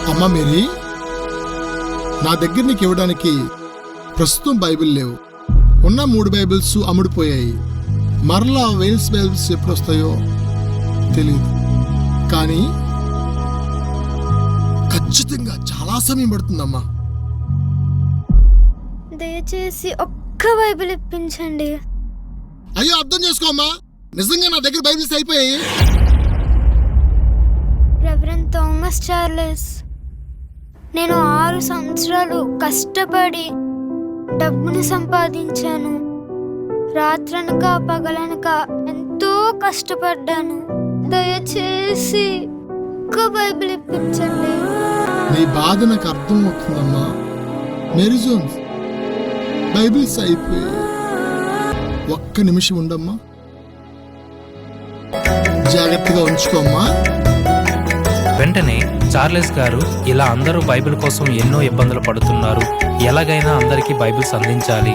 అమ్మా మేరీ, నా దగ్గర నీకు ఇవ్వడానికి ప్రస్తుతం బైబిల్ లేవు. ఉన్న 3 బైబిల్స్ అమ్ముడుపోయాయి. మరలా వేల్స్ బైబిల్స్ ఎప్పుడు వస్తాయో తెలియదు, కానీ ఖచ్చితంగా చాలా సమయం పడుతుందమ్మా. దయచేసి ఒక్క బైబిల్ ఇప్పించండి. అయ్యో, అర్థం చేసుకోమ్మా, నిజంగా నా దగ్గర బైబిల్స్ అయిపోయాయి. రెవరెండ్ థామస్ చార్లెస్, నేను 6 సంవత్సరాలు కష్టపడి డబ్బుని సంపాదించాను. రాత్రనక పగలనక ఎంతో కష్టపడ్డాను. దయచేసి ఒక్క బైబిల్ ఇప్పించండి. నీ బాధ నాకు అర్థం అవుతుందమ్మా. మేరీ జోన్స్, బైబిల్స్ అయిపోయి ఒక్క నిమిషం ఉండమ్మా, జాగ్రత్తగా ఉంచుకోమ్మా. వెంటనే చార్లెస్ గారు, ఇలా అందరూ బైబిల్ కోసం ఎన్నో ఇబ్బందులు పడుతున్నారు, ఎలాగైనా అందరికీ బైబిల్స్ అందించాలి,